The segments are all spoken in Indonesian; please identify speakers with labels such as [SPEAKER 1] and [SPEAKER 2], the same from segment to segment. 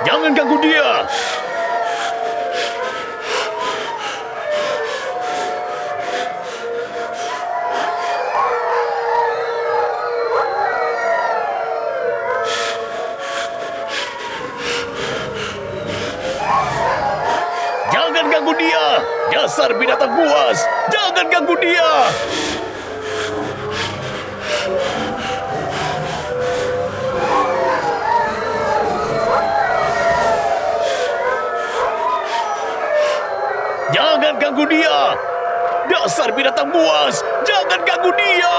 [SPEAKER 1] Jangan ganggu dia! Jangan ganggu dia! Dasar binatang buas! Jangan ganggu dia! Jangan ganggu dia! Dasar binatang buas! Jangan ganggu dia!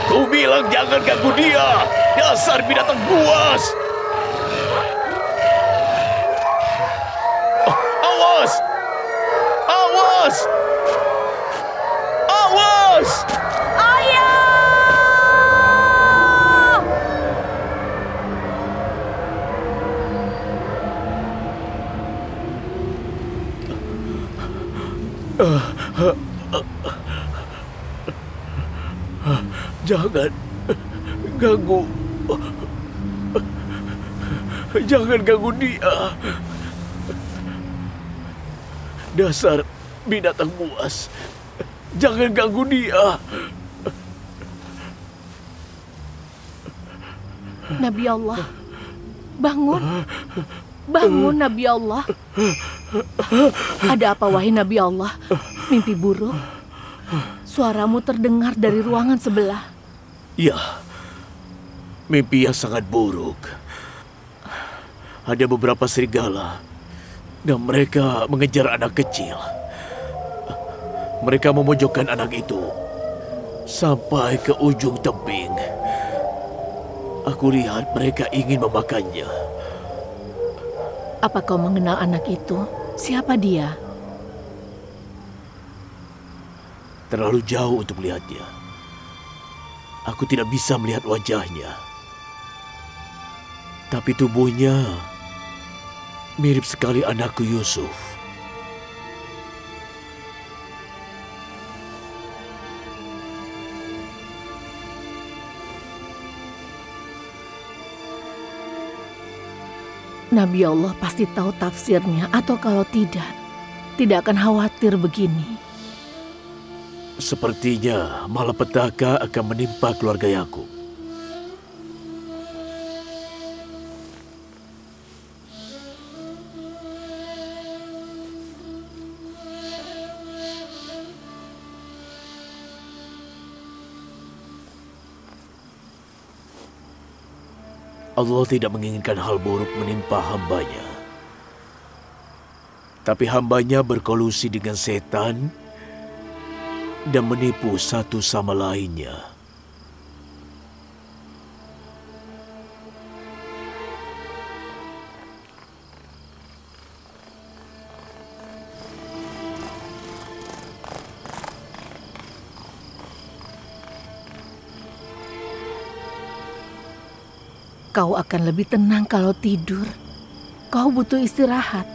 [SPEAKER 1] Ku bilang jangan ganggu dia! Dasar binatang buas! Oh, awas! Awas! Awas!
[SPEAKER 2] Ayah!
[SPEAKER 1] Jangan ganggu. Jangan ganggu dia. Dasar binatang buas. Jangan ganggu dia.
[SPEAKER 2] Nabi Allah, bangun. Bangun, Nabi Allah. Ada apa, wahai Nabi Allah? Mimpi buruk? Suaramu terdengar dari ruangan sebelah.
[SPEAKER 1] Ya, mimpi yang sangat buruk. Ada beberapa serigala dan mereka mengejar anak kecil. Mereka memojokkan anak itu sampai ke ujung tebing. Aku lihat mereka ingin memakannya.
[SPEAKER 2] Apa kau mengenal anak itu? Siapa dia?
[SPEAKER 1] Terlalu jauh untuk melihatnya. Aku tidak bisa melihat wajahnya. Tapi tubuhnya mirip sekali anakku Yusuf.
[SPEAKER 2] Nabi Allah pasti tahu tafsirnya, atau kalau tidak akan khawatir begini.
[SPEAKER 1] Sepertinya malapetaka akan menimpa keluarga Yakub. Allah tidak menginginkan hal buruk menimpa hambanya. Tapi hambanya berkolusi dengan setan dan menipu satu sama lainnya.
[SPEAKER 2] Kau akan lebih tenang kalau tidur. Kau butuh istirahat.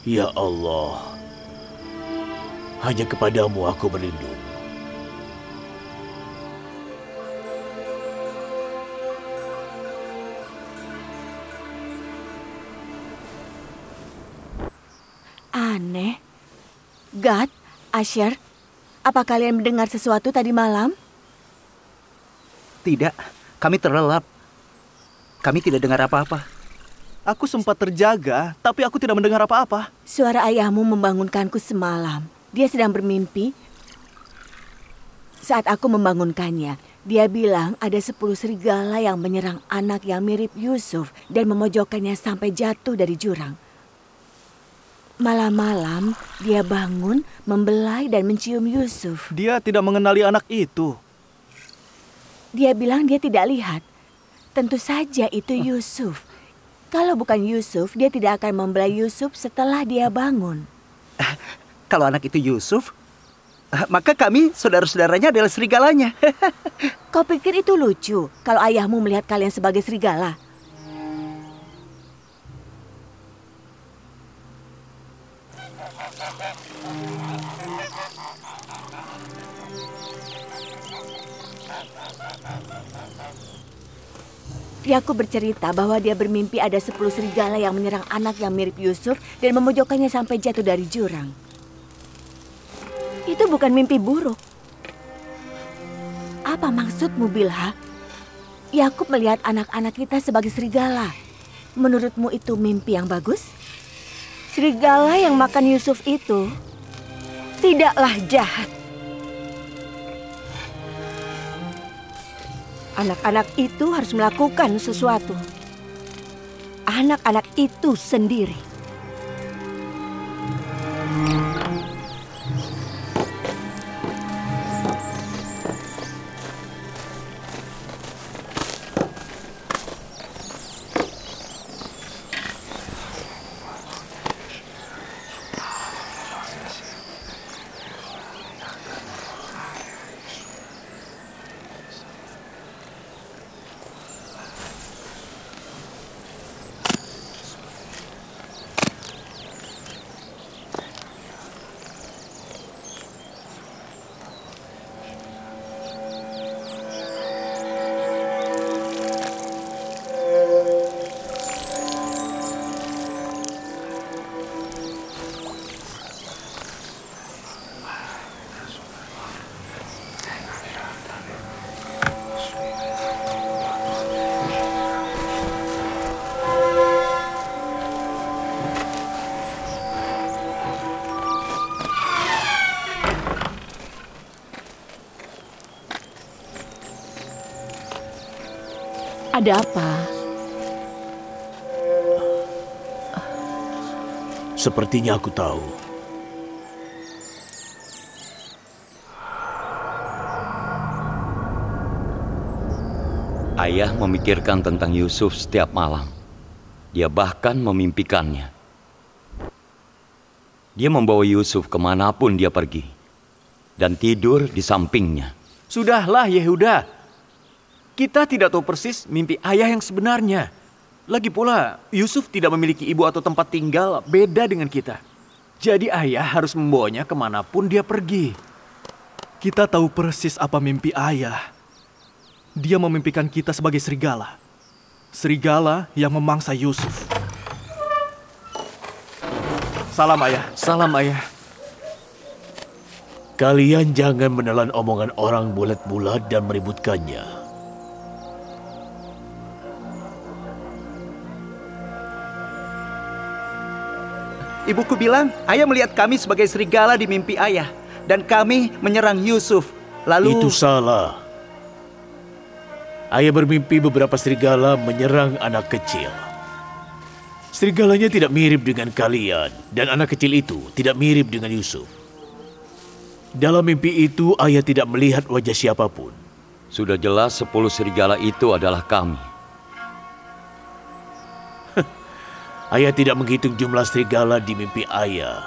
[SPEAKER 1] Ya Allah, hanya kepadamu aku berlindung.
[SPEAKER 3] Aneh. Gad, Asher, apa kalian mendengar sesuatu tadi malam?
[SPEAKER 4] Tidak, kami terlelap. Kami tidak dengar apa-apa.
[SPEAKER 5] Aku sempat terjaga, tapi aku tidak mendengar apa-apa.
[SPEAKER 3] Suara ayahmu membangunkanku semalam. Dia sedang bermimpi. Saat aku membangunkannya, dia bilang ada 10 serigala yang menyerang anak yang mirip Yusuf dan memojokkannya sampai jatuh dari jurang. Malam-malam, dia bangun, membelai dan mencium Yusuf.
[SPEAKER 5] Dia tidak mengenali anak itu.
[SPEAKER 3] Dia bilang dia tidak lihat. Tentu saja itu Yusuf. Kalau bukan Yusuf, dia tidak akan membelai Yusuf setelah dia bangun.
[SPEAKER 4] Kalau anak itu Yusuf, Maka kami saudara-saudaranya adalah serigalanya.
[SPEAKER 3] Kau pikir itu lucu kalau ayahmu melihat kalian sebagai serigala? Yakub bercerita bahwa dia bermimpi ada 10 serigala yang menyerang anak yang mirip Yusuf dan memojokkannya sampai jatuh dari jurang. Itu bukan mimpi buruk. Apa maksudmu, Bilha? Yakub melihat anak-anak kita sebagai serigala. Menurutmu itu mimpi yang bagus? Serigala yang makan Yusuf itu tidaklah jahat. Anak-anak itu harus melakukan sesuatu. Anak-anak itu sendiri.
[SPEAKER 2] Ada apa?
[SPEAKER 1] Sepertinya aku tahu.
[SPEAKER 6] Ayah memikirkan tentang Yusuf setiap malam. Dia bahkan memimpikannya. Dia membawa Yusuf kemanapun dia pergi dan tidur di sampingnya.
[SPEAKER 5] Sudahlah Yehuda. Kita tidak tahu persis mimpi ayah yang sebenarnya. Lagi pula, Yusuf tidak memiliki ibu atau tempat tinggal beda dengan kita. Jadi ayah harus membawanya kemanapun dia pergi. Kita tahu persis apa mimpi ayah. Dia memimpikan kita sebagai serigala. Serigala yang memangsa Yusuf. Salam ayah, salam ayah.
[SPEAKER 1] Kalian jangan menelan omongan orang bulat-bulat dan meributkannya.
[SPEAKER 4] Ibuku bilang, ayah melihat kami sebagai serigala di mimpi ayah. Dan kami menyerang Yusuf. Lalu...
[SPEAKER 1] Itu salah. Ayah bermimpi beberapa serigala menyerang anak kecil. Serigalanya tidak mirip dengan kalian. Dan anak kecil itu tidak mirip dengan Yusuf. Dalam mimpi itu, ayah tidak melihat wajah siapapun.
[SPEAKER 6] Sudah jelas 10 serigala itu adalah kami.
[SPEAKER 1] Ayah tidak menghitung jumlah serigala di mimpi ayah.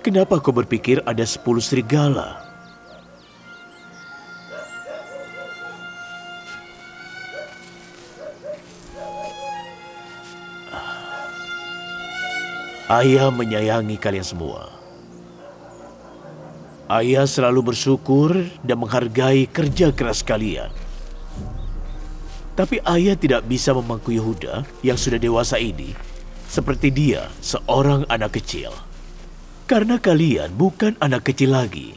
[SPEAKER 1] Kenapa kau berpikir ada 10 serigala? Ayah menyayangi kalian semua. Ayah selalu bersyukur dan menghargai kerja keras kalian. Tapi ayah tidak bisa memangku Yehuda yang sudah dewasa ini seperti dia seorang anak kecil. Karena kalian bukan anak kecil lagi.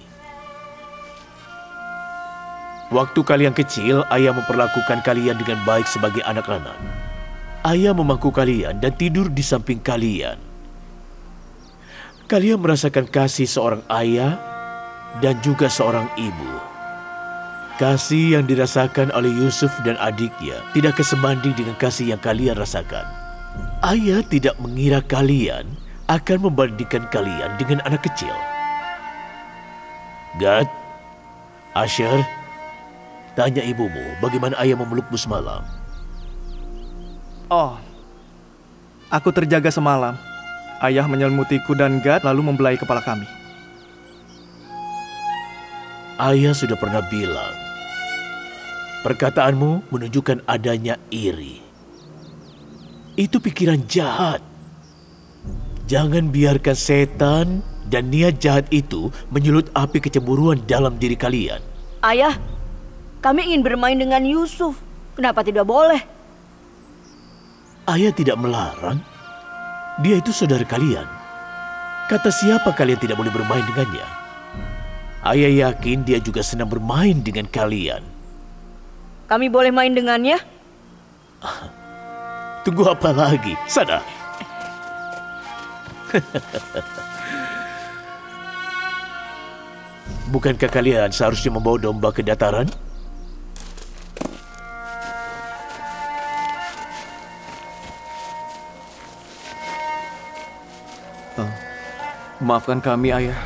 [SPEAKER 1] Waktu kalian kecil, ayah memperlakukan kalian dengan baik sebagai anak-anak. Ayah memangku kalian dan tidur di samping kalian. Kalian merasakan kasih seorang ayah dan juga seorang ibu. Kasih yang dirasakan oleh Yusuf dan adiknya tidak sebanding dengan kasih yang kalian rasakan. Ayah tidak mengira kalian akan membandingkan kalian dengan anak kecil. Gad, Asher, tanya ibumu bagaimana ayah memelukmu semalam.
[SPEAKER 5] Oh, aku terjaga semalam. Ayah menyelimutiku dan Gad lalu membelai kepala kami.
[SPEAKER 1] Ayah sudah pernah bilang, perkataanmu menunjukkan adanya iri. Itu pikiran jahat. Jangan biarkan setan dan niat jahat itu menyulut api kecemburuan dalam diri kalian.
[SPEAKER 3] Ayah, kami ingin bermain dengan Yusuf. Kenapa tidak boleh?
[SPEAKER 1] Ayah tidak melarang. Dia itu saudara kalian. Kata siapa kalian tidak boleh bermain dengannya? Ayah yakin dia juga senang bermain dengan kalian.
[SPEAKER 3] Kami boleh main dengannya?
[SPEAKER 1] Tunggu apa lagi? Sana. Bukankah kalian seharusnya membawa domba ke dataran?
[SPEAKER 5] Maafkan kami, Ayah.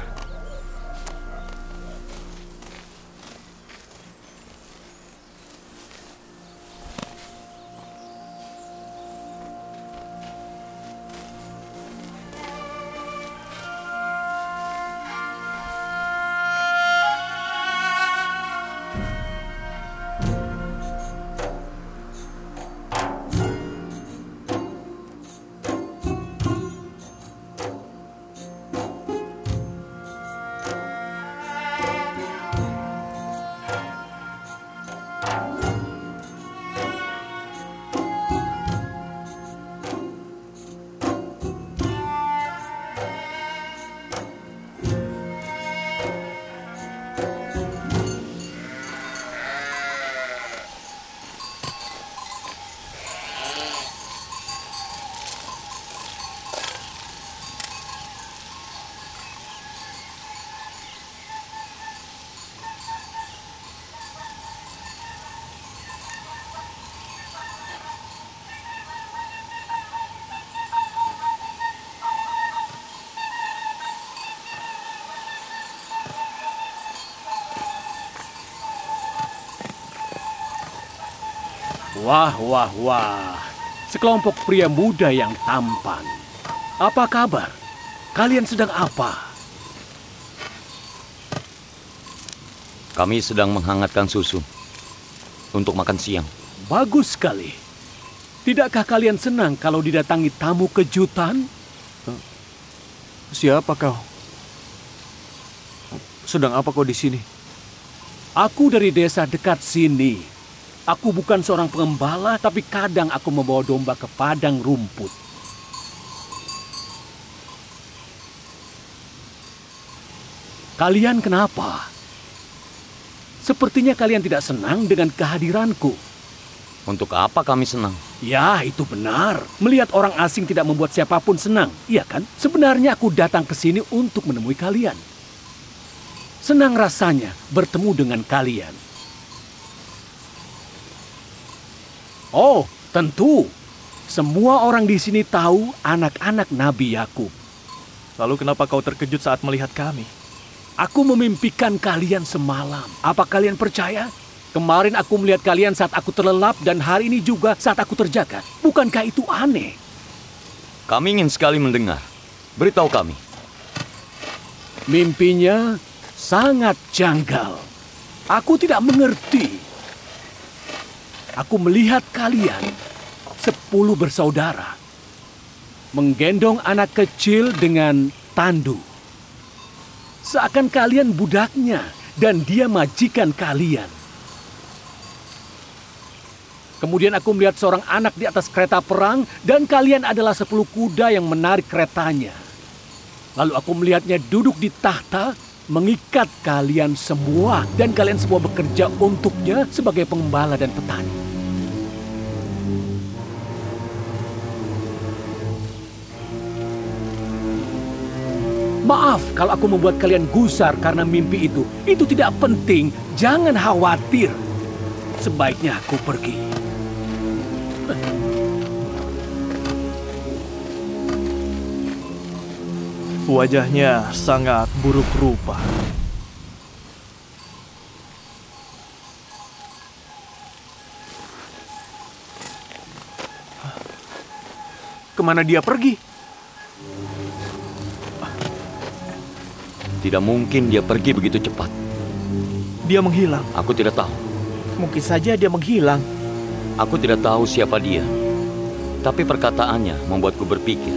[SPEAKER 7] Wah, wah, wah. Sekelompok pria muda yang tampan. Apa kabar? Kalian sedang apa?
[SPEAKER 6] Kami sedang menghangatkan susu untuk makan siang.
[SPEAKER 7] Bagus sekali. Tidakkah kalian senang kalau didatangi tamu kejutan?
[SPEAKER 5] Siapa kau? Sedang apa kau di sini?
[SPEAKER 7] Aku dari desa dekat sini. Aku bukan seorang pengembala, tapi kadang aku membawa domba ke padang rumput. Kalian kenapa? Sepertinya kalian tidak senang dengan kehadiranku.
[SPEAKER 6] Untuk apa kami senang?
[SPEAKER 7] Ya, itu benar. Melihat orang asing tidak membuat siapapun senang, iya kan? Sebenarnya aku datang ke sini untuk menemui kalian. Senang rasanya bertemu dengan kalian. Oh, tentu. Semua orang di sini tahu anak-anak Nabi Yakub.
[SPEAKER 5] Lalu kenapa kau terkejut saat melihat kami?
[SPEAKER 7] Aku memimpikan kalian semalam. Apa kalian percaya? Kemarin aku melihat kalian saat aku terlelap dan hari ini juga saat aku terjaga. Bukankah itu aneh?
[SPEAKER 6] Kami ingin sekali mendengar. Beritahu kami.
[SPEAKER 7] Mimpinya sangat janggal. Aku tidak mengerti. Aku melihat kalian 10 bersaudara menggendong anak kecil dengan tandu. Seakan kalian budaknya dan dia majikan kalian. Kemudian aku melihat seorang anak di atas kereta perang dan kalian adalah 10 kuda yang menarik keretanya. Lalu aku melihatnya duduk di tahta mengikat kalian semua dan kalian semua bekerja untuknya sebagai pengembala dan petani. Maaf kalau aku membuat kalian gusar karena mimpi itu. Itu tidak penting, jangan khawatir. Sebaiknya aku pergi.
[SPEAKER 5] Wajahnya sangat buruk rupa. Kemana dia pergi?
[SPEAKER 6] Tidak mungkin dia pergi begitu cepat.
[SPEAKER 5] Dia menghilang.
[SPEAKER 6] Aku tidak tahu.
[SPEAKER 5] Mungkin saja dia menghilang.
[SPEAKER 6] Aku tidak tahu siapa dia. Tapi perkataannya membuatku berpikir.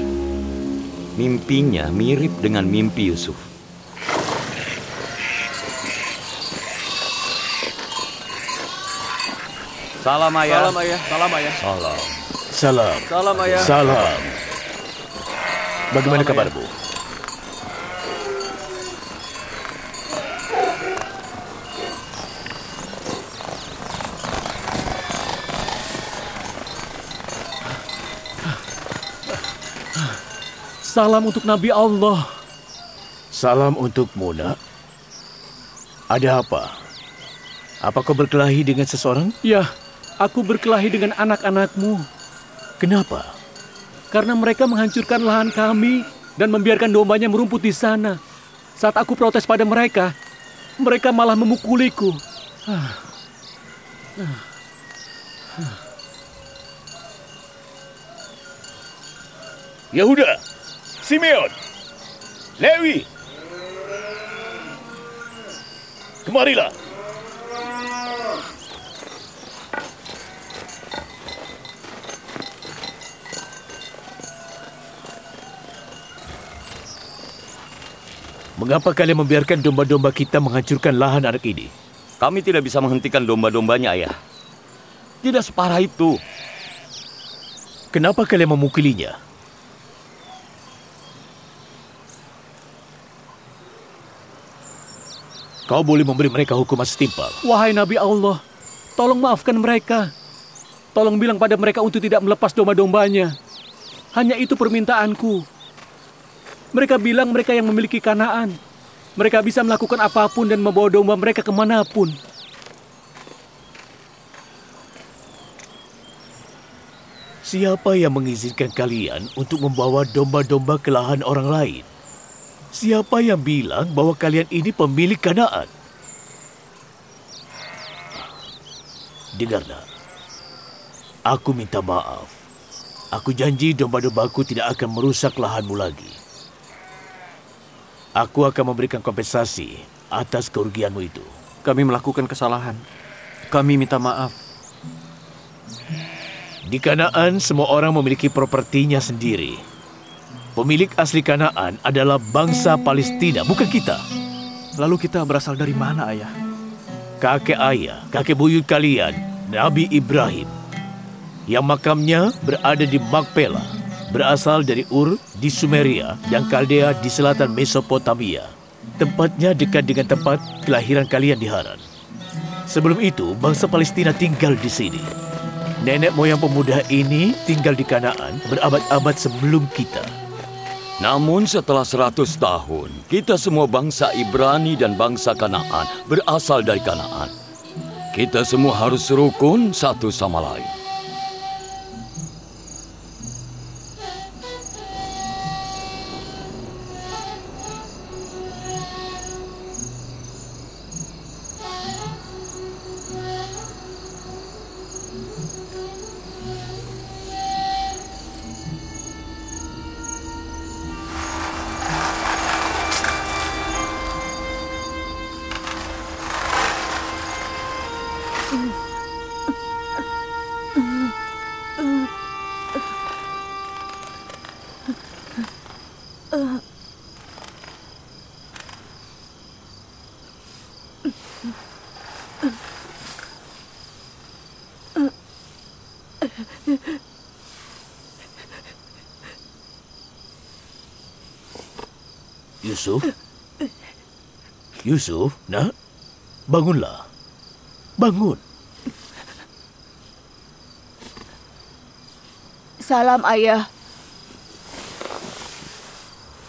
[SPEAKER 6] Mimpinya mirip dengan mimpi Yusuf. Salam ayah.
[SPEAKER 5] Salam ayah. Salam ayah.
[SPEAKER 6] Salam.
[SPEAKER 1] Salam.
[SPEAKER 5] Salam ayah.
[SPEAKER 1] Salam. Bagaimana
[SPEAKER 5] Salam,
[SPEAKER 1] kabarmu?
[SPEAKER 7] Salam untuk Nabi Allah.
[SPEAKER 1] Salam untukmu, nak. Ada apa? Apa kau berkelahi dengan seseorang?
[SPEAKER 7] Ya, aku berkelahi dengan anak-anakmu.
[SPEAKER 1] Kenapa?
[SPEAKER 7] Karena mereka menghancurkan lahan kami dan membiarkan dombanya merumput di sana. Saat aku protes pada mereka, mereka malah memukuliku.
[SPEAKER 1] Yehuda, Simeon, Lewi, kemarilah. Mengapa kalian membiarkan domba-domba kita menghancurkan lahan anak ini?
[SPEAKER 6] Kami tidak bisa menghentikan domba-dombanya, ayah. Tidak separah itu.
[SPEAKER 1] Kenapa kalian memukulinya? Kau boleh memberi mereka hukuman setimpal.
[SPEAKER 7] Wahai Nabi Allah, tolong maafkan mereka. Tolong bilang pada mereka untuk tidak melepas domba-dombanya. Hanya itu permintaanku. Mereka bilang mereka yang memiliki Kanaan. Mereka bisa melakukan apapun dan membawa domba mereka kemanapun.
[SPEAKER 1] Siapa yang mengizinkan kalian untuk membawa domba-domba ke lahan orang lain? Siapa yang bilang bahwa kalian ini pemilik Kanaan? Dengarlah, aku minta maaf. Aku janji domba-dombaku tidak akan merusak lahanmu lagi. Aku akan memberikan kompensasi atas kerugianmu itu.
[SPEAKER 5] Kami melakukan kesalahan. Kami minta maaf.
[SPEAKER 1] Di Kanaan, semua orang memiliki propertinya sendiri. Pemilik asli Kanaan adalah bangsa Palestina, bukan kita.
[SPEAKER 5] Lalu kita berasal dari mana, ayah?
[SPEAKER 1] Kakek ayah, kakek buyut kalian, Nabi Ibrahim, yang makamnya berada di Makpela, berasal dari Ur di Sumeria dan Kaldea di selatan Mesopotamia. Tempatnya dekat dengan tempat kelahiran kalian di Haran. Sebelum itu, bangsa Palestina tinggal di sini. Nenek moyang pemuda ini tinggal di Kanaan berabad-abad sebelum kita.
[SPEAKER 6] Namun setelah 100 tahun, kita semua bangsa Ibrani dan bangsa Kanaan berasal dari Kanaan. Kita semua harus rukun satu sama lain.
[SPEAKER 1] Yusuf? Yusuf, nak? Bangunlah. Bangun.
[SPEAKER 3] Salam, Ayah.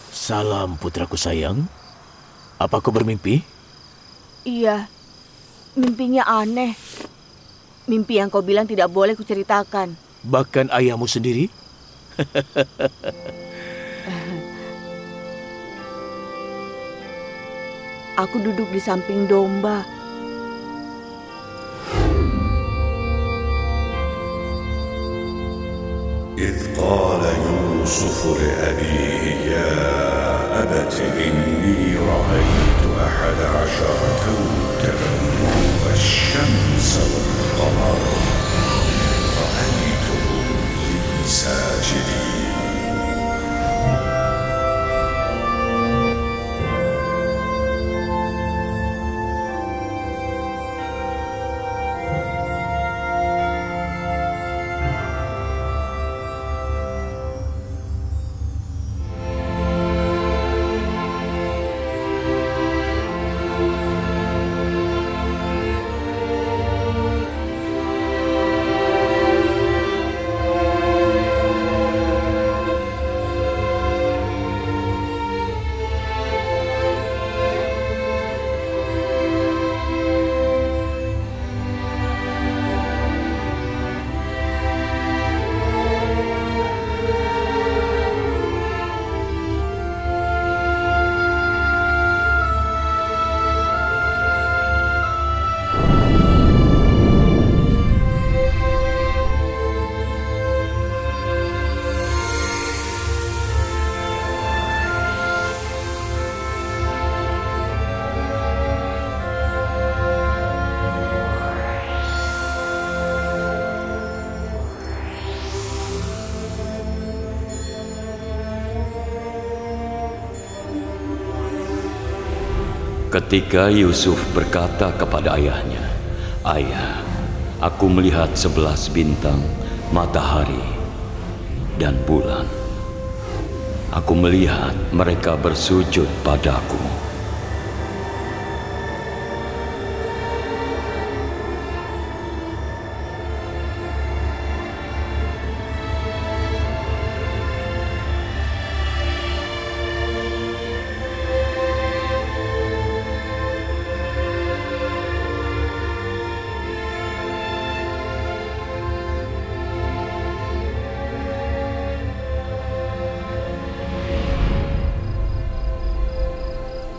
[SPEAKER 1] Salam, putraku sayang. Apa kau bermimpi?
[SPEAKER 3] Iya, mimpinya aneh. Mimpi yang kau bilang tidak boleh kuceritakan.
[SPEAKER 1] Bahkan ayahmu sendiri?
[SPEAKER 3] Aku duduk di samping domba.
[SPEAKER 8] إذ قال يوسف لأبيه يا أبت إني رأيت 11 كوكبا الشمس والقمر رأيتهم لي ساجدين.
[SPEAKER 6] Ketika Yusuf berkata kepada ayahnya, "Ayah, aku melihat 11 bintang, matahari, dan bulan. Aku melihat mereka bersujud padaku."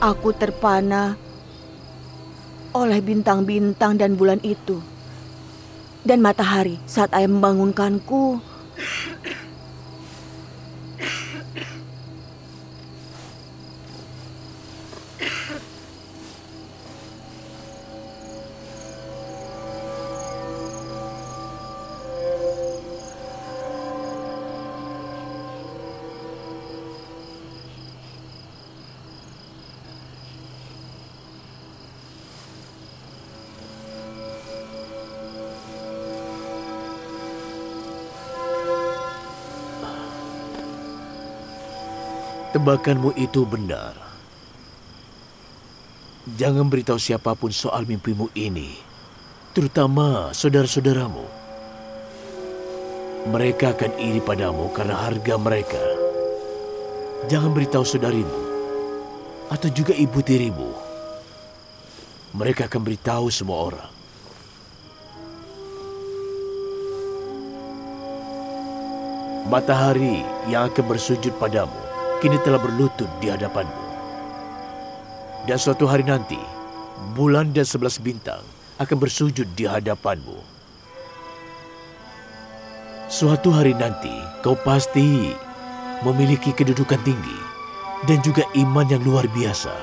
[SPEAKER 3] Aku terpana oleh bintang-bintang dan bulan itu. Dan matahari saat ayah membangunkanku.
[SPEAKER 1] Tebakanmu itu benar. Jangan beritahu siapapun soal mimpimu ini, terutama saudara-saudaramu. Mereka akan iri padamu karena harga mereka. Jangan beritahu saudarimu atau juga ibu tirimu. Mereka akan beritahu semua orang. Matahari yang akan bersujud padamu kini telah berlutut di hadapanmu. Dan suatu hari nanti, bulan dan 11 bintang akan bersujud di hadapanmu. Suatu hari nanti, kau pasti memiliki kedudukan tinggi dan juga iman yang luar biasa.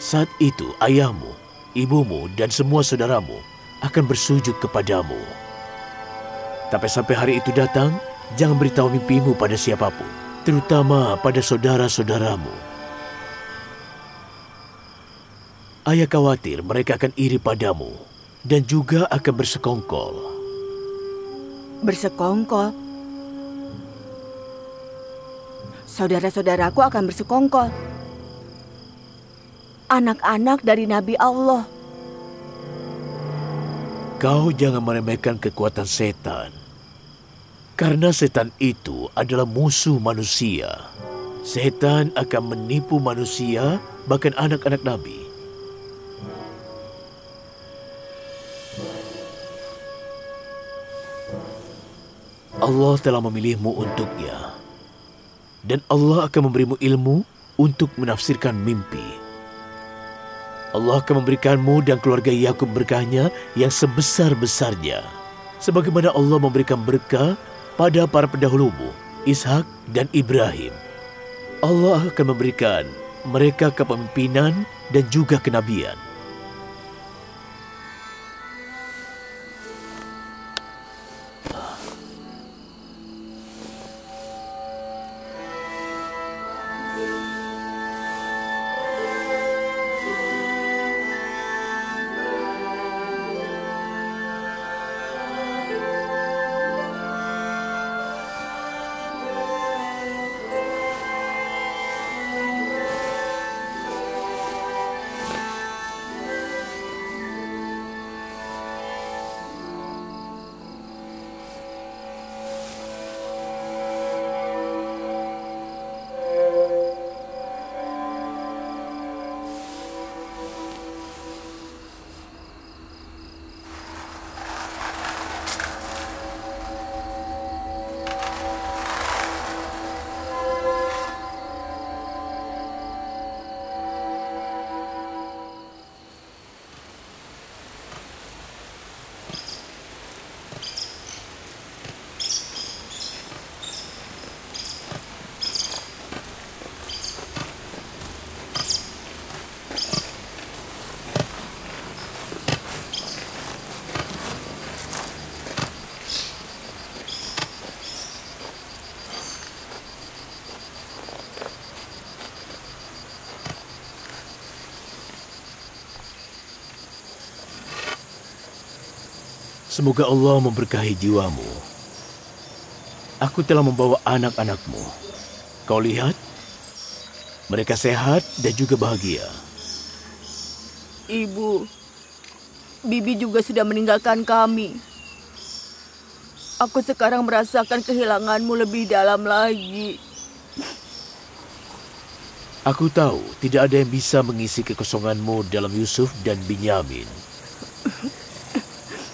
[SPEAKER 1] Saat itu, ayahmu, ibumu, dan semua saudaramu akan bersujud kepadamu. Tapi sampai hari itu datang, jangan beritahu mimpimu pada siapapun, terutama pada saudara-saudaramu. Ayah khawatir mereka akan iri padamu dan juga akan bersekongkol.
[SPEAKER 3] Bersekongkol? Saudara-saudaraku akan bersekongkol. Anak-anak dari Nabi Allah.
[SPEAKER 1] Kau jangan meremehkan kekuatan setan. Karena setan itu adalah musuh manusia. Setan akan menipu manusia, bahkan anak-anak Nabi. Allah telah memilihmu untuknya. Dan Allah akan memberimu ilmu untuk menafsirkan mimpi. Allah akan memberikanmu dan keluarga Yakub berkahnya yang sebesar-besarnya. Sebagaimana Allah memberikan berkah pada para pendahulumu, Ishak dan Ibrahim. Allah akan memberikan mereka kepemimpinan dan juga kenabian. Semoga Allah memberkahi jiwamu. Aku telah membawa anak-anakmu. Kau lihat, mereka sehat dan juga bahagia.
[SPEAKER 3] Ibu, Bibi juga sudah meninggalkan kami. Aku sekarang merasakan kehilanganmu lebih dalam lagi.
[SPEAKER 1] Aku tahu tidak ada yang bisa mengisi kekosonganmu dalam Yusuf dan Binyamin.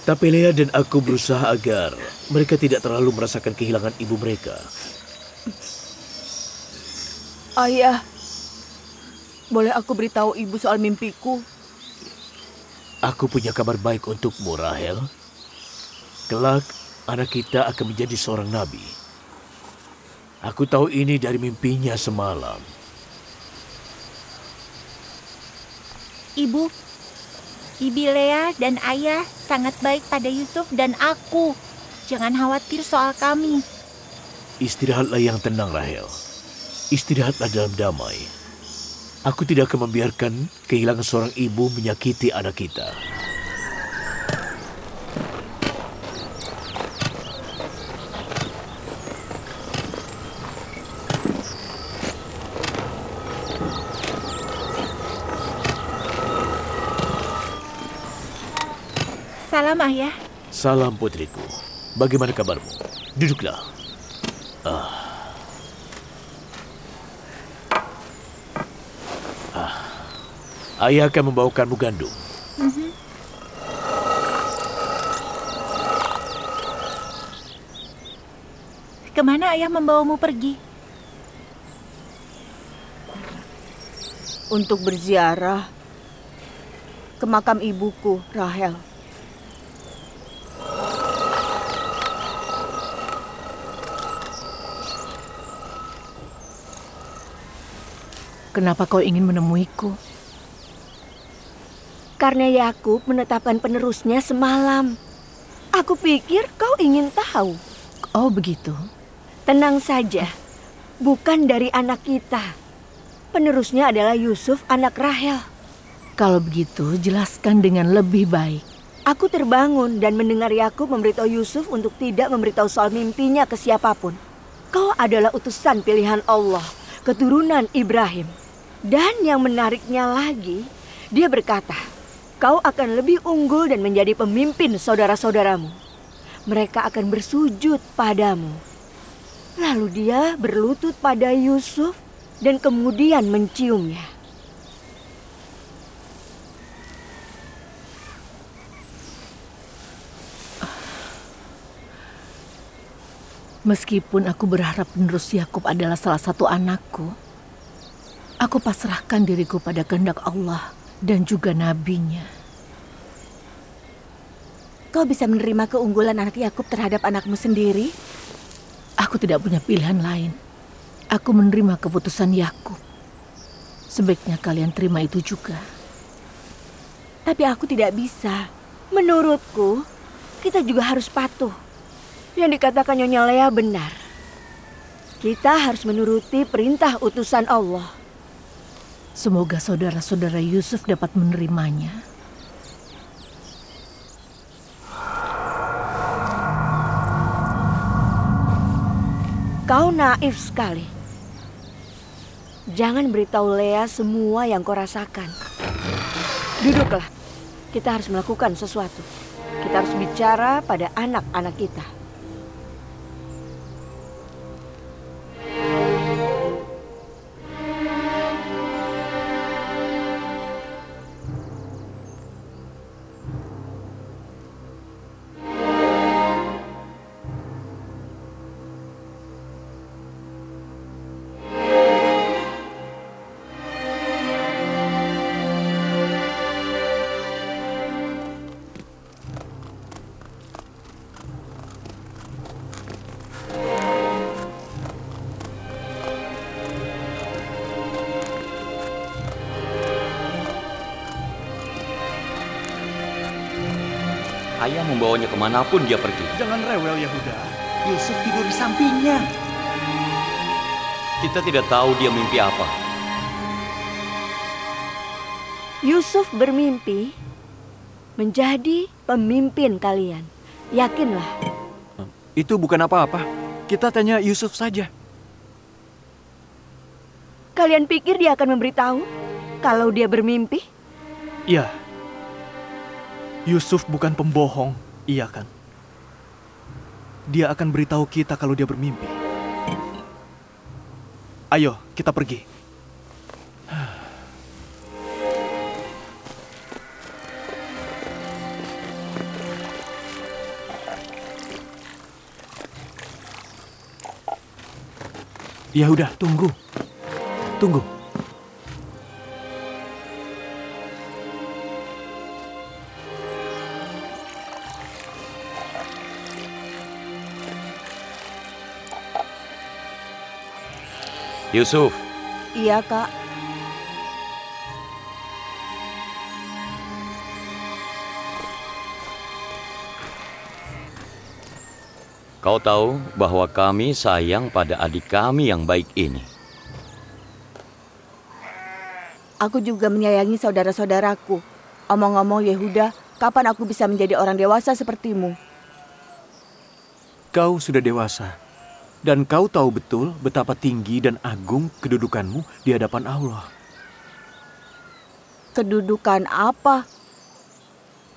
[SPEAKER 1] Tapi Lea dan aku berusaha agar mereka tidak terlalu merasakan kehilangan ibu mereka.
[SPEAKER 3] Ayah, boleh aku beritahu ibu soal mimpiku?
[SPEAKER 1] Aku punya kabar baik untukmu, Rahel. Kelak, anak kita akan menjadi seorang nabi. Aku tahu ini dari mimpinya semalam.
[SPEAKER 9] Ibu, Bibi Lea dan Ayah sangat baik pada Yusuf dan aku. Jangan khawatir soal kami.
[SPEAKER 1] Istirahatlah yang tenang, Rahel. Istirahatlah dalam damai. Aku tidak akan membiarkan kehilangan seorang ibu menyakiti anak kita.
[SPEAKER 9] Salam, Ayah.
[SPEAKER 1] Salam, putriku. Bagaimana kabarmu? Duduklah. Ayah akan membawakanmu gandum.
[SPEAKER 9] Kemana Ayah membawamu pergi?
[SPEAKER 3] Untuk berziarah ke makam ibuku, Rahel.
[SPEAKER 2] Kenapa kau ingin menemuiku?
[SPEAKER 3] Karena Yakub menetapkan penerusnya semalam. Aku pikir kau ingin tahu.
[SPEAKER 2] Oh, begitu.
[SPEAKER 3] Tenang saja, bukan dari anak kita. Penerusnya adalah Yusuf, anak Rahel.
[SPEAKER 2] Kalau begitu, jelaskan dengan lebih baik.
[SPEAKER 3] Aku terbangun dan mendengar Yakub memberitahu Yusuf untuk tidak memberitahu soal mimpinya ke siapapun. Kau adalah utusan pilihan Allah, keturunan Ibrahim. Dan yang menariknya lagi, dia berkata, kau akan lebih unggul dan menjadi pemimpin saudara-saudaramu. Mereka akan bersujud padamu. Lalu dia berlutut pada Yusuf dan kemudian menciumnya.
[SPEAKER 2] Meskipun aku berharap penerus Yakub adalah salah satu anakku, aku pasrahkan diriku pada kehendak Allah dan juga nabinya.
[SPEAKER 3] Kau bisa menerima keunggulan anak Yakub terhadap anakmu sendiri?
[SPEAKER 2] Aku tidak punya pilihan lain. Aku menerima keputusan Yakub. Sebaiknya kalian terima itu juga.
[SPEAKER 3] Tapi aku tidak bisa. Menurutku, kita juga harus patuh. Yang dikatakan Nyonya Lea benar. Kita harus menuruti perintah utusan Allah.
[SPEAKER 2] Semoga saudara-saudara Yusuf dapat menerimanya.
[SPEAKER 3] Kau naif sekali. Jangan beritahu Lea semua yang kau rasakan. Duduklah. Kita harus melakukan sesuatu. Kita harus bicara pada anak-anak kita.
[SPEAKER 6] Ayah membawanya kemanapun dia pergi.
[SPEAKER 5] Jangan rewel, Yehuda.
[SPEAKER 4] Yusuf tidur di sampingnya.
[SPEAKER 6] Kita tidak tahu dia mimpi apa.
[SPEAKER 3] Yusuf bermimpi menjadi pemimpin kalian. Yakinlah.
[SPEAKER 5] Itu bukan apa-apa. Kita tanya Yusuf saja.
[SPEAKER 3] Kalian pikir dia akan memberitahu kalau dia bermimpi?
[SPEAKER 4] Iya. Yusuf bukan pembohong, iya kan? Dia akan beritahu kita kalau dia bermimpi. Ayo, kita pergi. Ya udah, tunggu. Tunggu.
[SPEAKER 6] Yusuf,
[SPEAKER 3] Iya, Kak.
[SPEAKER 6] kau tahu bahwa kami sayang pada adik kami yang baik ini.
[SPEAKER 3] Aku juga menyayangi saudara-saudaraku. Omong-omong Yehuda, kapan aku bisa menjadi orang dewasa sepertimu?
[SPEAKER 5] Kau sudah dewasa. Dan kau tahu betul betapa tinggi dan agung kedudukanmu di hadapan Allah.
[SPEAKER 3] Kedudukan apa?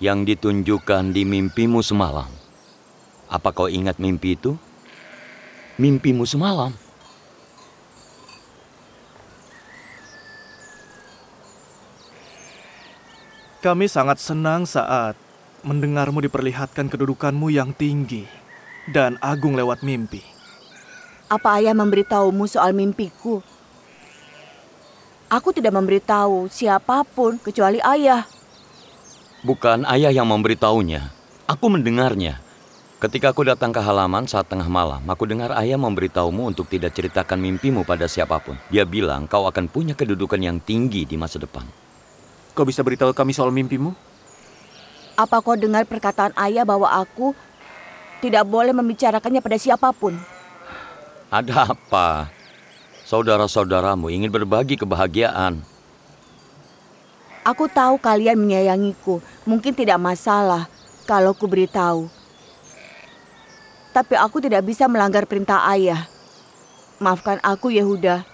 [SPEAKER 6] Yang ditunjukkan di mimpimu semalam. Apa kau ingat mimpi itu? Mimpimu semalam.
[SPEAKER 4] Kami sangat senang saat mendengarmu diperlihatkan kedudukanmu yang tinggi dan agung lewat mimpi.
[SPEAKER 3] Apa ayah memberitahumu soal mimpiku? Aku tidak memberitahu siapapun kecuali ayah.
[SPEAKER 6] Bukan ayah yang memberitahunya. Aku mendengarnya. Ketika aku datang ke halaman saat tengah malam, aku dengar ayah memberitahumu untuk tidak ceritakan mimpimu pada siapapun. Dia bilang kau akan punya kedudukan yang tinggi di masa depan.
[SPEAKER 5] Kau bisa beritahu kami soal mimpimu?
[SPEAKER 3] Apa kau dengar perkataan ayah bahwa aku tidak boleh membicarakannya pada siapapun?
[SPEAKER 6] Ada apa? Saudara-saudaramu ingin berbagi kebahagiaan.
[SPEAKER 3] Aku tahu kalian menyayangiku. Mungkin tidak masalah kalau ku beritahu. Tapi aku tidak bisa melanggar perintah ayah. Maafkan aku, Yehuda.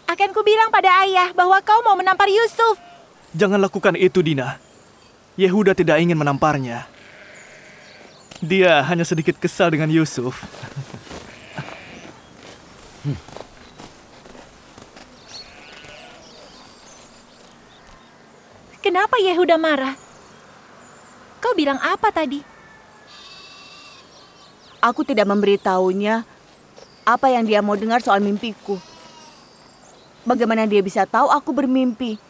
[SPEAKER 9] Akan kubilang pada ayah bahwa kau mau menampar Yusuf.
[SPEAKER 4] Jangan lakukan itu, Dina. Yehuda tidak ingin menamparnya. Dia hanya sedikit kesal dengan Yusuf.
[SPEAKER 9] Kenapa Yehuda marah? Kau bilang apa tadi?
[SPEAKER 3] Aku tidak memberitahunya apa yang dia mau dengar soal mimpiku. Bagaimana dia bisa tahu aku bermimpi?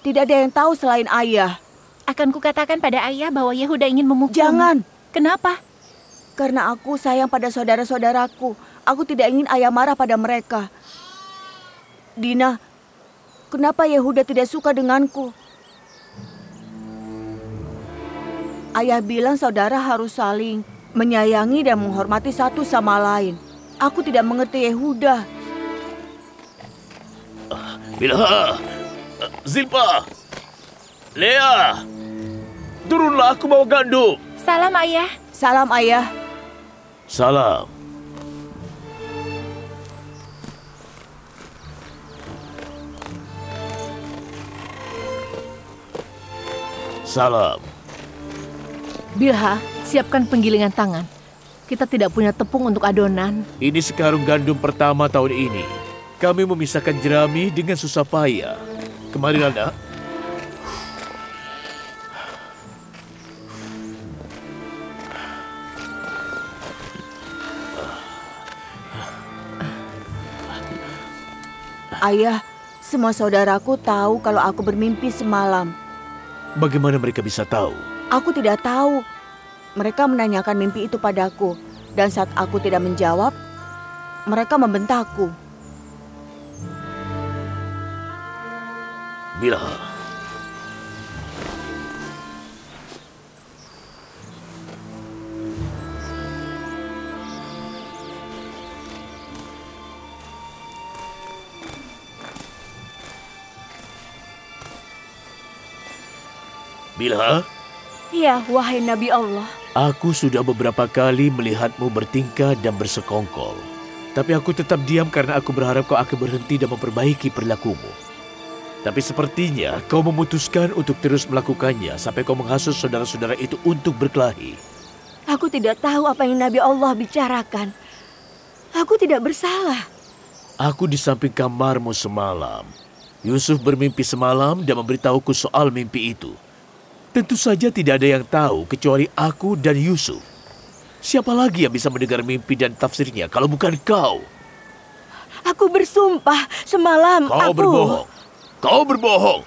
[SPEAKER 3] Tidak ada yang tahu selain ayah.
[SPEAKER 9] Akan kukatakan pada ayah bahwa Yehuda ingin memukul.
[SPEAKER 3] Jangan.
[SPEAKER 9] Kenapa?
[SPEAKER 3] Karena aku sayang pada saudara-saudaraku. Aku tidak ingin ayah marah pada mereka. Dina, kenapa Yehuda tidak suka denganku? Ayah bilang saudara harus saling menyayangi dan menghormati satu sama lain. Aku tidak mengerti Yehuda.
[SPEAKER 1] Bilha, Zilpa, Lea, turunlah, aku bawa gandum.
[SPEAKER 9] Salam ayah.
[SPEAKER 3] Salam ayah.
[SPEAKER 1] Salam. Salam.
[SPEAKER 2] Bilha, siapkan penggilingan tangan. Kita tidak punya tepung untuk adonan.
[SPEAKER 1] Ini sekarung gandum pertama tahun ini. Kami memisahkan jerami dengan susah payah. Kemarilah, nak.
[SPEAKER 3] Ayah, semua saudaraku tahu kalau aku bermimpi semalam.
[SPEAKER 1] Bagaimana mereka bisa tahu?
[SPEAKER 3] Aku tidak tahu. Mereka menanyakan mimpi itu padaku. Dan saat aku tidak menjawab, mereka membentakku.
[SPEAKER 1] Bilha. Bilha,
[SPEAKER 3] Ya, wahai Nabi Allah.
[SPEAKER 1] Aku sudah beberapa kali melihatmu bertingkah dan bersekongkol. Tapi aku tetap diam karena aku berharap kau akan berhenti dan memperbaiki perilakumu. Tapi sepertinya kau memutuskan untuk terus melakukannya sampai kau menghasut saudara-saudara itu untuk berkelahi.
[SPEAKER 3] Aku tidak tahu apa yang Nabi Allah bicarakan. Aku tidak bersalah.
[SPEAKER 1] Aku di samping kamarmu semalam. Yusuf bermimpi semalam dan memberitahuku soal mimpi itu. Tentu saja tidak ada yang tahu kecuali aku dan Yusuf. Siapa lagi yang bisa mendengar mimpi dan tafsirnya kalau bukan kau?
[SPEAKER 3] Aku bersumpah semalam
[SPEAKER 1] Kau berbohong. Kau berbohong.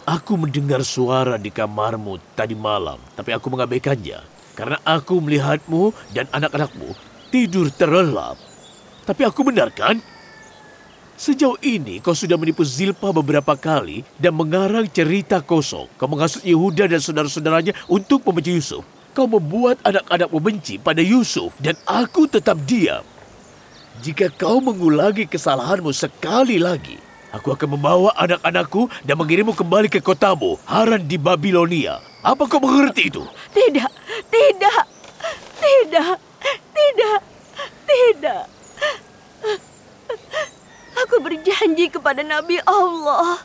[SPEAKER 1] Aku mendengar suara di kamarmu tadi malam, tapi aku mengabaikannya karena aku melihatmu dan anak-anakmu tidur terlelap. Tapi aku benar kan? Sejauh ini kau sudah menipu Zilpah beberapa kali dan mengarang cerita kosong. Kau menghasut Yehuda dan saudara-saudaranya untuk membenci Yusuf. Kau membuat anak-anakmu benci pada Yusuf dan aku tetap diam. Jika kau mengulangi kesalahanmu sekali lagi, aku akan membawa anak-anakku dan mengirimmu kembali ke kotamu, Haran di Babilonia. Apa kau mengerti itu?
[SPEAKER 3] Tidak, tidak, tidak, tidak, tidak. Aku berjanji kepada Nabi Allah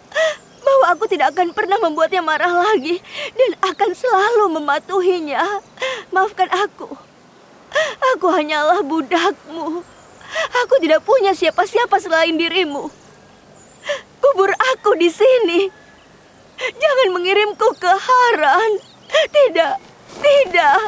[SPEAKER 3] bahwa aku tidak akan pernah membuatnya marah lagi dan akan selalu mematuhinya. Maafkan aku. Aku hanyalah budakmu. Aku tidak punya siapa-siapa selain dirimu. Kubur aku di sini. Jangan mengirimku ke Haran. Tidak, tidak.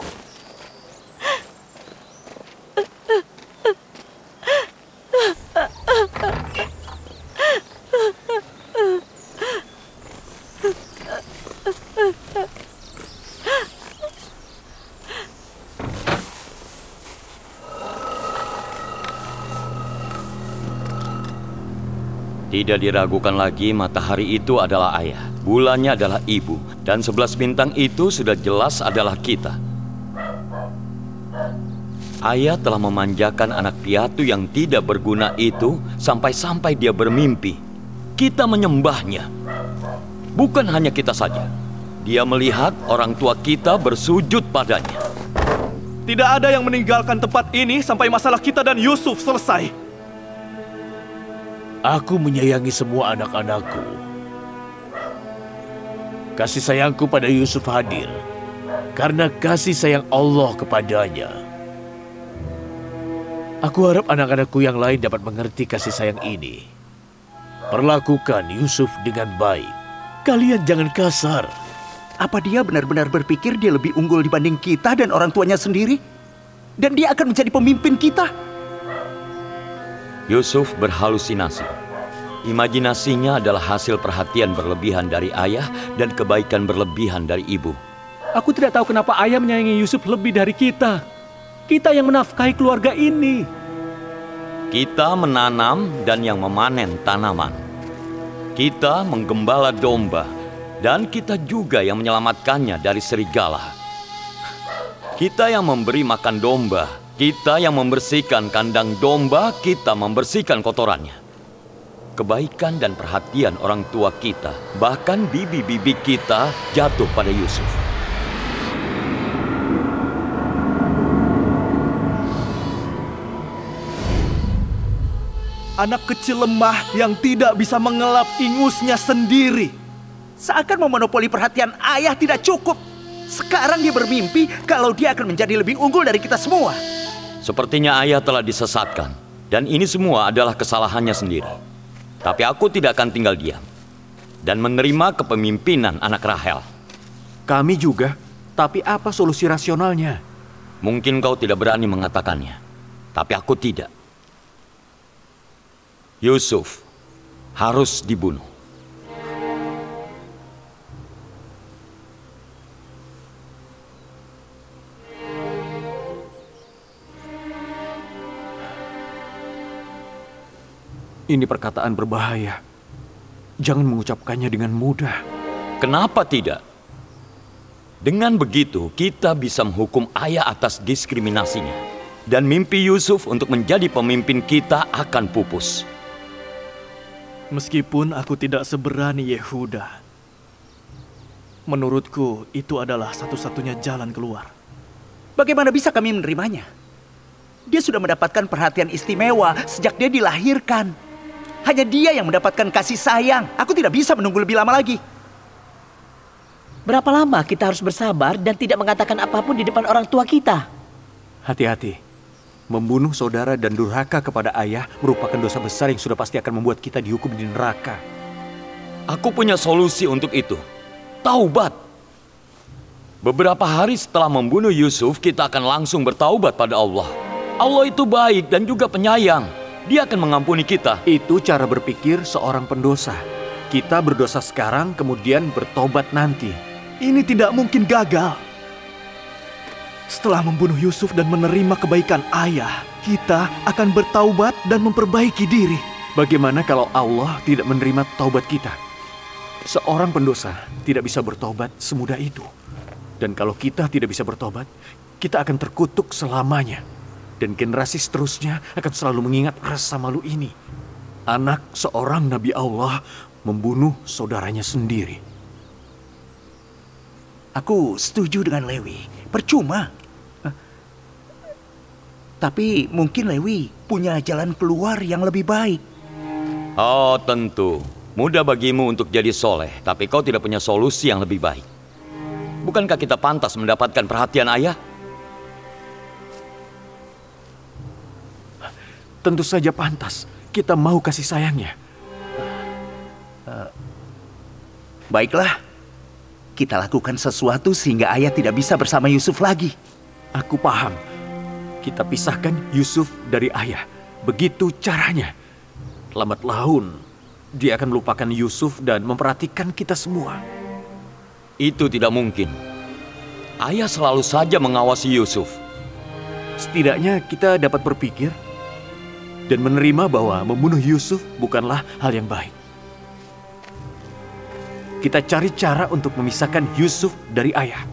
[SPEAKER 6] Tidak diragukan lagi, matahari itu adalah ayah, bulannya adalah ibu, dan 11 bintang itu sudah jelas adalah kita. Ayah telah memanjakan anak piatu yang tidak berguna itu sampai-sampai dia bermimpi. Kita menyembahnya. Bukan hanya kita saja. Dia melihat orang tua kita bersujud padanya.
[SPEAKER 5] Tidak ada yang meninggalkan tempat ini sampai masalah kita dan Yusuf selesai.
[SPEAKER 1] Aku menyayangi semua anak-anakku. Kasih sayangku pada Yusuf hadir karena kasih sayang Allah kepadanya. Aku harap anak-anakku yang lain dapat mengerti kasih sayang ini. Perlakukan Yusuf dengan baik. Kalian jangan kasar.
[SPEAKER 4] Apa dia benar-benar berpikir dia lebih unggul dibanding kita dan orang tuanya sendiri? Dan dia akan menjadi pemimpin kita?
[SPEAKER 6] Yusuf berhalusinasi. Imajinasinya adalah hasil perhatian berlebihan dari ayah dan kebaikan berlebihan dari ibu.
[SPEAKER 7] Aku tidak tahu kenapa ayah menyayangi Yusuf lebih dari kita. Kita yang menafkahi keluarga ini.
[SPEAKER 6] Kita menanam dan yang memanen tanaman. Kita menggembala domba dan kita juga yang menyelamatkannya dari serigala. Kita yang memberi makan domba, kita yang membersihkan kandang domba, kita membersihkan kotorannya. Kebaikan dan perhatian orang tua kita, bahkan bibi-bibi kita jatuh pada Yusuf.
[SPEAKER 5] Anak kecil lemah yang tidak bisa mengelap ingusnya sendiri.
[SPEAKER 4] Seakan memonopoli perhatian ayah tidak cukup. Sekarang dia bermimpi kalau dia akan menjadi lebih unggul dari kita semua.
[SPEAKER 6] Sepertinya ayah telah disesatkan. Dan ini semua adalah kesalahannya sendiri. Tapi aku tidak akan tinggal diam. Dan menerima kepemimpinan anak Rahel.
[SPEAKER 5] Kami juga. Tapi apa solusi rasionalnya?
[SPEAKER 6] Mungkin kau tidak berani mengatakannya. Tapi aku tidak. Yusuf harus dibunuh.
[SPEAKER 5] Ini perkataan berbahaya. Jangan mengucapkannya dengan mudah.
[SPEAKER 6] Kenapa tidak? Dengan begitu, kita bisa menghukum ayah atas diskriminasinya. Dan mimpi Yusuf untuk menjadi pemimpin kita akan pupus.
[SPEAKER 5] Meskipun aku tidak seberani Yehuda,
[SPEAKER 10] Menurutku, itu adalah satu-satunya jalan keluar.
[SPEAKER 4] Bagaimana bisa kami menerimanya? Dia sudah mendapatkan perhatian istimewa sejak dia dilahirkan. Hanya dia yang mendapatkan kasih sayang. Aku tidak bisa menunggu lebih lama lagi.
[SPEAKER 11] Berapa lama kita harus bersabar dan tidak mengatakan apapun di depan orang tua kita?
[SPEAKER 5] Hati-hati. Membunuh saudara dan durhaka kepada ayah merupakan dosa besar yang sudah pasti akan membuat kita dihukum di neraka.
[SPEAKER 6] Aku punya solusi untuk itu. Taubat. Beberapa hari setelah membunuh Yusuf, kita akan langsung bertaubat pada Allah. Allah itu baik dan juga penyayang. Dia akan mengampuni kita.
[SPEAKER 5] Itu cara berpikir seorang pendosa. Kita berdosa sekarang, kemudian bertobat nanti.
[SPEAKER 10] Ini tidak mungkin gagal. Setelah membunuh Yusuf dan menerima kebaikan ayah, kita akan bertaubat dan memperbaiki diri.
[SPEAKER 5] Bagaimana kalau Allah tidak menerima taubat kita? Seorang pendosa tidak bisa bertobat semudah itu. Dan kalau kita tidak bisa bertobat, kita akan terkutuk selamanya. Dan generasi seterusnya akan selalu mengingat rasa malu ini. Anak seorang Nabi Allah membunuh saudaranya sendiri.
[SPEAKER 4] Aku setuju dengan Lewi. Percuma. Tapi mungkin Lewi punya jalan keluar yang lebih baik.
[SPEAKER 6] Oh, tentu. Mudah bagimu untuk jadi soleh, tapi kau tidak punya solusi yang lebih baik. Bukankah kita pantas mendapatkan perhatian ayah?
[SPEAKER 5] Tentu saja pantas. Kita mau kasih sayangnya.
[SPEAKER 4] Baiklah. Kita lakukan sesuatu sehingga ayah tidak bisa bersama Yusuf lagi.
[SPEAKER 5] Aku paham. Kita pisahkan Yusuf dari ayah. Begitu caranya. Lambat laun, dia akan melupakan Yusuf dan memperhatikan kita semua.
[SPEAKER 6] Itu tidak mungkin. Ayah selalu saja mengawasi Yusuf.
[SPEAKER 5] Setidaknya kita dapat berpikir dan menerima bahwa membunuh Yusuf bukanlah hal yang baik. Kita cari cara untuk memisahkan Yusuf dari ayah.